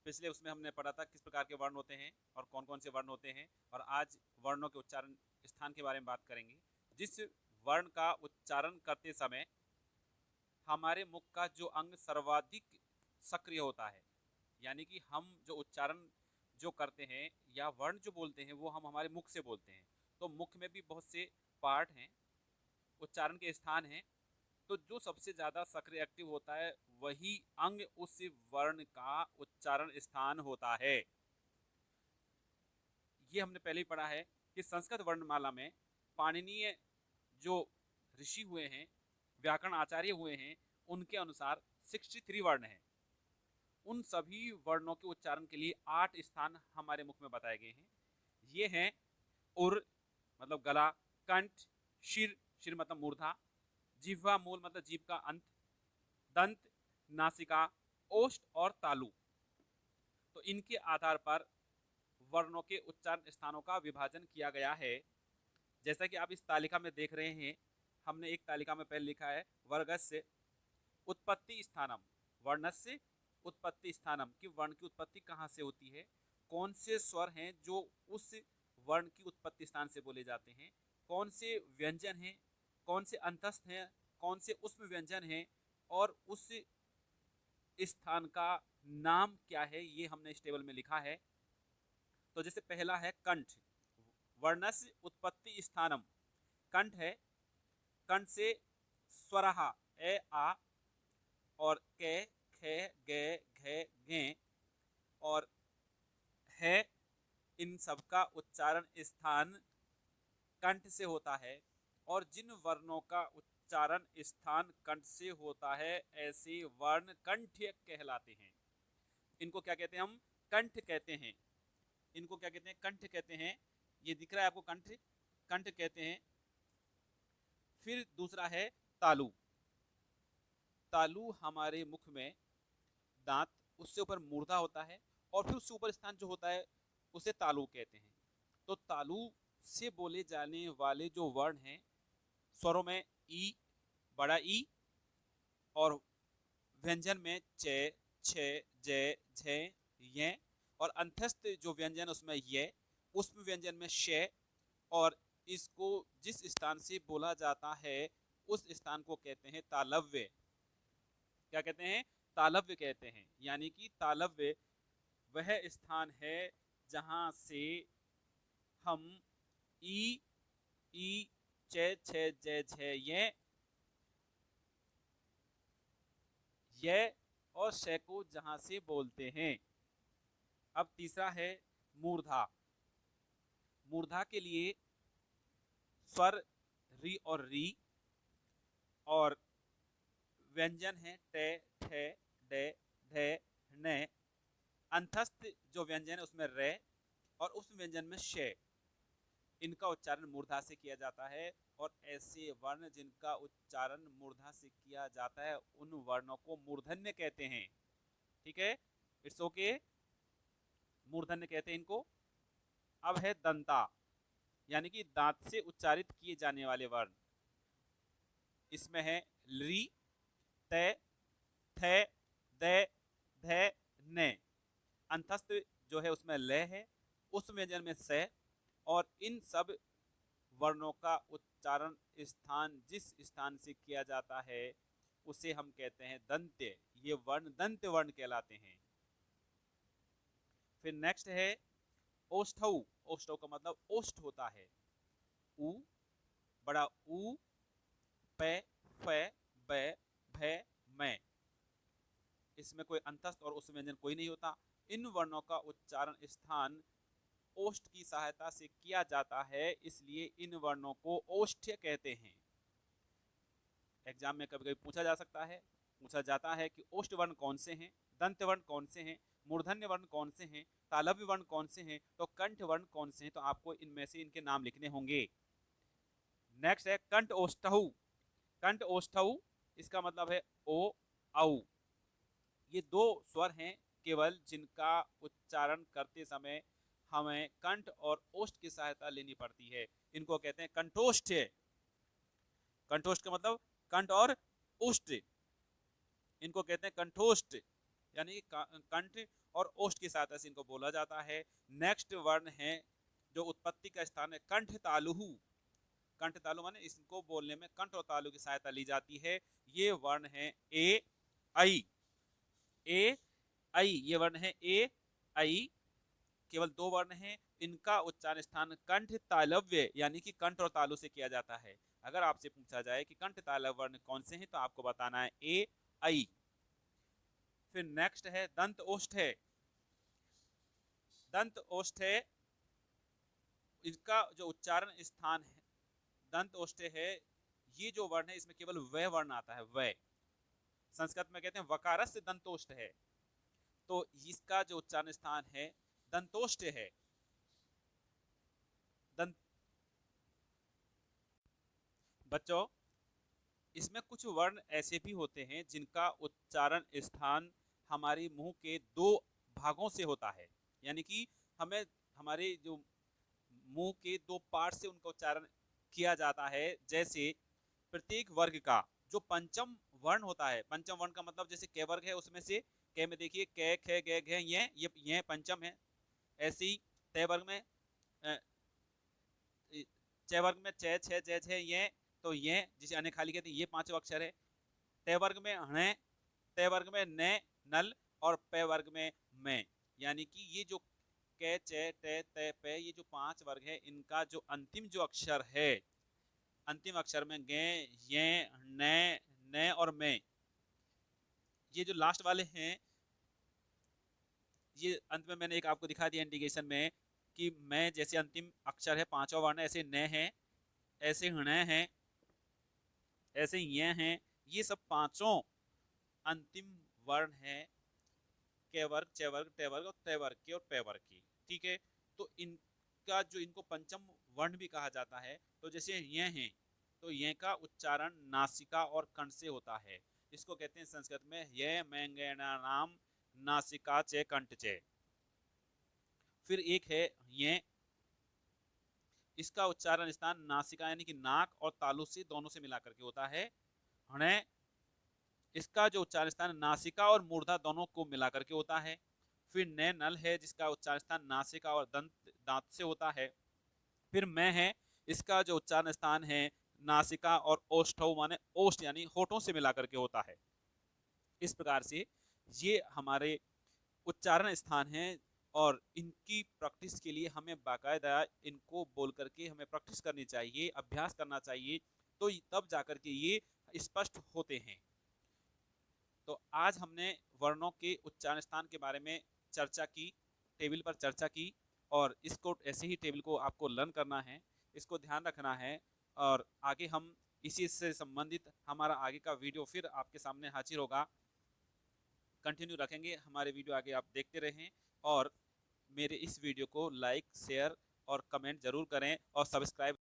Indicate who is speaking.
Speaker 1: पिछले उसमें हमने पढ़ा था किस प्रकार के वर्ण होते हैं और कौन कौन से वर्ण होते हैं, और आज वर्णों के उच्चारण स्थान के बारे में बात करेंगे। जिस वर्ण का उच्चारण करते समय हमारे मुख का जो अंग सर्वाधिक सक्रिय होता है, यानी कि हम जो उच्चारण जो करते हैं या वर्ण जो बोलते हैं वो हम हमारे मुख से बोलते हैं। तो मुख में भी बहुत से पार्ट हैं, उच्चारण के स्थान हैं। तो जो सबसे ज्यादा सक्रिय एक्टिव होता है वही अंग उस वर्ण का उच्चारण स्थान होता है। ये हमने पहले ही पढ़ा है कि संस्कृत वर्णमाला में पाणिनीय जो ऋषि हुए हैं, व्याकरण आचार्य हुए हैं, उनके अनुसार 63 वर्ण हैं। उन सभी वर्णों के उच्चारण के लिए 8 स्थान हमारे मुख में बताए गए हैं। ये हैं उर मतलब गला, कंठ, शिर, शिर मतलब मूर्धा, जिह्वा मूल मतलब जीभ का अंत, दंत, नासिका, ओष्ठ और तालु। तो इनके आधार पर वर्णों के उच्चारण स्थानों का विभाजन किया गया है। जैसा कि आप इस तालिका में देख रहे हैं, हमने एक तालिका में पहले लिखा है वर्गस्य उत्पत्ति स्थानम, वर्णस्य उत्पत्ति स्थानम, कि वर्ण की उत्पत्ति कहाँ से होती है, कौन से स्वर हैं जो उस वर्ण की उत्पत्ति स्थान से बोले जाते हैं, कौन से व्यंजन हैं, कौन से अंतस्थ हैं, कौन से उष्म व्यंजन हैं, और उस स्थान का नाम क्या है, ये हमने इस टेबल में लिखा है। तो जैसे पहला है कंठ, वर्णस्य उत्पत्ति स्थानम। कंठ है, कंठ से स्वरहा ए आ और के खे गे घे गे और है, इन सबका उच्चारण स्थान कंठ से होता है। और जिन वर्णों का उच्चारण स्थान कंठ से होता है ऐसे वर्ण कंठ्य कहलाते हैं। इनको क्या कहते हैं हम? कंठ कहते हैं। इनको क्या कहते हैं? कंठ कहते हैं। ये दिख रहा है आपको कंठ, कंठ कहते हैं। फिर दूसरा है तालु। तालु हमारे मुख में दांत, उससे ऊपर मूर्धा होता है और फिर उससे ऊपर स्थान जो होता है उसे तालु कहते हैं। तो तालु से बोले जाने वाले जो वर्ण हैं, स्वरों में ई, बड़ा ई, और व्यंजन में चे, छे, जे, झे, ये, और अंतस्थ जो व्यंजन उसमें ये, उसमें व्यंजन में शे, और इसको जिस स्थान से बोला जाता है उस स्थान को कहते हैं तालव्य। क्या कहते हैं? तालव्य कहते हैं। यानी कि तालव्य वह स्थान है जहां से हम ई, ई, चे, छे, जे, झे, ये और शे को जहां से बोलते हैं। अब तीसरा है मूर्धा। मूर्धा के लिए स्वर री और री, और व्यंजन है टे, ठे, डे, ढे, ने। अंतस्थ जो व्यंजन है उसमें रे, और उस व्यंजन में शे। इनका उच्चारण मूर्धा से किया जाता है। और ऐसे वर्ण जिनका उच्चारण मूर्धा से किया जाता है उन वर्णों को मूर्धन्य कहते हैं। ठीक है, इट्स ओके, मूर्धन्य कहते हैं इनको। अब है दंता, यानी कि दांत से उच्चारित किए जाने वाले वर्ण। इसमें है ली, ते, थे, दे, धे, ने। अंतस्थ जो है उसमें ले है, उस व्यंजन में से, और इन सब वर्णों का उच्चारण स्थान जिस स्थान से किया जाता है उसे हम कहते हैं दंत्य। ये वर्ण दंत्य वर्ण कहलाते हैं। फिर नेक्स्ट है ओष्ठौ। ओष्ठौ का मतलब ओष्ठ होता है। उ, बड़ा ऊ, पे, फे, बे, भे, मैं। इसमें कोई अंतस्थ और उस व्यंजन कोई नहीं होता। इन वर्णों का उच्चारण स्थान ओष्ठ की सहायता से किया जाता है, इसलिए इन वर्णों को ओष्ठ्य कहते हैं। एग्जाम में कभी कभी पूछा जा सकता है, पूछा जाता है कि ओष्ठ वर्ण कौन से हैं, दंत वर्ण कौन से हैं, मूर्धन्य वर्ण कौन से हैं, तालव्य वर्ण कौन से हैं, तो कंठ वर्ण कौन से हैं। तो आपको इनमें से इनके नाम लिखने होंगे। नेक्स्ट है कंठ ओष्ठौ। कंठ ओष्ठौ, इसका मतलब है ओ, औ। ये दो स्वर हैं केवल जिनका उच्चारण करते समय हमें कंठ और ओष्ठ की सहायता लेनी पड़ती है। इनको कहते हैं कंठोष्ठ। कंठोष्ठ का मतलब कंठ और ओष्ठ, इनको कहते हैं कंठोष्ठ। यानी कंठ और ओष्ठ की सहायता से इनको बोला जाता है। नेक्स्ट वर्ण है जो उत्पत्ति का स्थान है कंठ तालुहु। कंठ तालु माने इसको बोलने में कंठ और तालु की सहायता ली जाती है। ये वर्ण है ए आई। ए आई ये वर्ण है ए आई। केवल दो वर्ण हैं, इनका उच्चारण स्थान कंठ तालव्य यानी कि कंठ और तालु से किया जाता है। अगर आपसे पूछा जाए कि कंठ तालव्य वर्ण कौन से हैं तो आपको बताना है ए आई। फिर नेक्स्ट है दंत ओष्ठ है। दंत ओष्ठ है, इसका जो उच्चारण स्थान है दंत ओष्ठ है, ये जो वर्ण है इसमें केवल वह वर्ण आता है, वह। संस्कृत में कहते हैं वकारस्य दंतोष्ठ है, तो इसका जो उच्चारण स्थान है दंतोष्ठ है। दंत बच्चों इसमें कुछ वर्ण ऐसे भी होते हैं जिनका उच्चारण स्थान हमारे मुंह के दो भागों से होता है, यानी कि हमें हमारे जो मुंह के दो पार्ट से उनका उच्चारण किया जाता है। जैसे प्रत्येक वर्ग का जो पंचम वर्ण होता है, पंचम वर्ण का मतलब जैसे क वर्ग है उसमें से क में देखिए क ख ग घ ये पंचम है। ऐसे ही त वर्ग में च वर्ग में च छ ज छ ये, तो ये जिसे अन्य खाली कहते हैं ये पांचों अक्षर है। ट वर्ग में हणे, त वर्ग में न नल और प वर्ग में मैं, यानी कि ये जो क च ट त प ये जो पांच वर्ग है इनका जो अंतिम जो अक्षर है, अंतिम अक्षर में गे ये न और मैं, ये जो लास्ट वाले हैं ये अंत में मैंने एक आपको दिखा दिया इंडिकेशन में कि मैं जैसे अंतिम अक्षर है पांचवा वर्ण ऐसे न है, ऐसे हण है, ऐसे ये हैं। ये सब पांचों अंतिम वर्ण है क वर्ग च वर्ग ट वर्ग और त वर्ग की और प वर्ग की। ठीक है, तो इनका जो इनको पंचम वर्ण भी कहा जाता है। तो जैसे ये हैं तो ये का उच्चारण नासिका और कंठ से होता है। इसको कहते हैं संस्कृत में ये मैंगेना नाम नासिका चे कंठ चे। फिर एक है ये, इसका उच्चारण स्थान नासिका यानी कि नाक और तालु से दोनों से मिलाकर के होता है। हणे, इसका जो उच्चारण स्थान नासिका और मूर्धा दोनों को मिलाकर के होता है। फिर न नल है जिसका उच्चारण स्थान नासिका और दांत से होता है। फिर मैं है, इसका जो उच्चारण स्थान है नासिका और ओष्ठौ माने ओष्ठ यानी होठों से मिलाकर के होता है। इस प्रकार से ये हमारे उच्चारण स्थान है और इनकी प्रैक्टिस के लिए हमें बाकायदा इनको बोल करके हमें प्रैक्टिस करनी चाहिए, अभ्यास करना चाहिए, तो तब जाकर के ये स्पष्ट होते हैं। तो आज हमने वर्णों के उच्चारण स्थान के बारे में चर्चा की, टेबल पर चर्चा की, और इसको ऐसे ही टेबल को आपको लर्न करना है, इसको ध्यान रखना है। और आगे हम इसी से संबंधित हमारा आगे का वीडियो फिर आपके सामने हाजिर होगा, कंटिन्यू रखेंगे हमारे वीडियो आगे आप देखते रहें। और मेरे इस वीडियो को लाइक शेयर और कमेंट जरूर करें और सब्सक्राइब